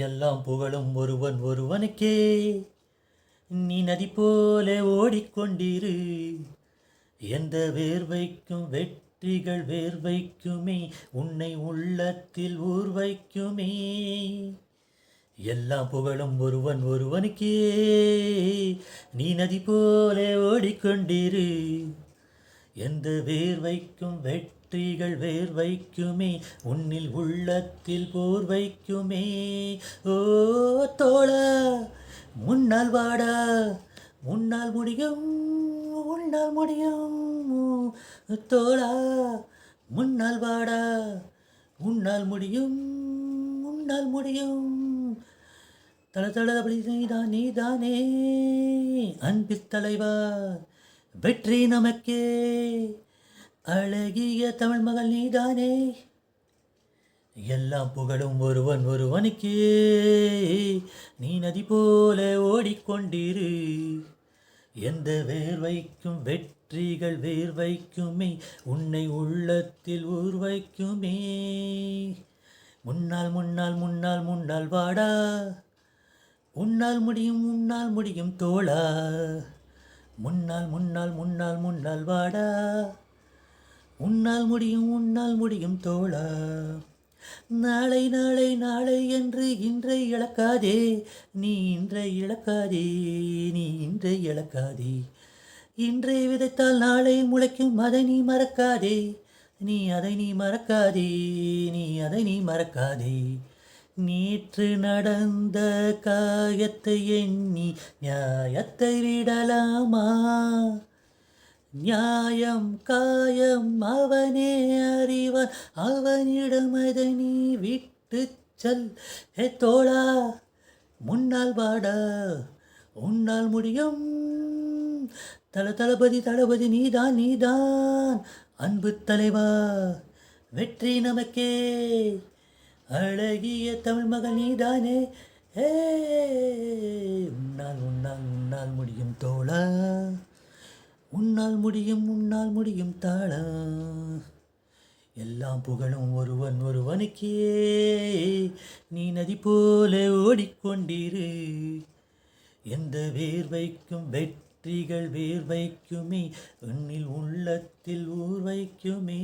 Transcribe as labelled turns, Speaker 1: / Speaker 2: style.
Speaker 1: எல்லாம் புகழும் ஒருவன் ஒருவனுக்கே. நீ நதி போல ஓடிக்கொண்டிரு. எந்த வேர்வைக்கும் வெற்றிகள் வேர்வைக்குமே, உன்னை உள்ளத்தில் ஊர் வைக்குமே. எல்லாம் புகழும் ஒருவன் ஒருவனுக்கே. நீ நதி போல ஓடிக்கொண்டிரு. எந்த வேர்வைக்கும் வெற்றிகள் வேர்வைக்குமே, உன்னில் உள்ளத்தில் போர் வைக்குமே. ஓ தோழா, முன்னால் வாடா, முன்னால் முடியும், உன்னால் முடியும். தோழா, முன்னால் வாடா, உன்னால் முடியும், உன்னால் முடியும். தளதளபடி நீதான் நீதானே அன்பில் தலைவா, வெற்றி நமக்கே. அழகிய தமிழ் மகள் நீதானே. எல்லாம் புகழும் ஒருவன் ஒருவனுக்கே. நீ நதி போல ஓடிக்கொண்டிரு. எந்த வேர்வைக்கும் வெற்றிகள் வேர்வைக்குமே, உன்னை உள்ளத்தில் ஊர் வைக்குமே. முன்னால் முன்னால் முன்னால் முன்னால் வாடா, உன்னால் முடியும், உன்னால் முடியும் தோழா. முன்னால் முன்னால் முன்னால் முன்னால் வாடா, உன்னால் முடியும், உன்னால் முடியும் தோழா. நாளை நாளை நாளை என்று இன்றை இழக்காதே, நீ இன்றை இழக்காதே, நீ இன்றை இழக்காதே. இன்றை விதைத்தால் நாளை முளைக்கும், அதை நீ மறக்காதே, நீ அதை நீ மறக்காதே, நீ அதை நீ மறக்காதே. நேற்று நடந்த காயத்தை எண்ணி நியாயத்தை விடலாமா? நியாயம் காயம் அவனே அறிவான், அவனிடம் அதை நீ விட்டு செல். ஹே தோழா, முன்னால் வாடா, உன்னால் முடியும். தளபதி தளபதி நீதான் நீதான் அன்பு தலைவா, வெற்றி நமக்கே. அழகிய தமிழ் மகள் நீதானே. ஏ உன்னால் உன்னால் உன்னால் முடியும் தோழா, உன்னால் முடியும், உன்னால் முடியும் தாளா. எல்லாம் புகழும் ஒருவன் ஒருவனுக்கே. நீ நதி போல ஓடிக்கொண்டிரு. எந்த வேர்வைக்கும் வெற்றிகள் வேர்வைக்குமே, உன்னில் உள்ளத்தில் ஊர் வைக்குமே.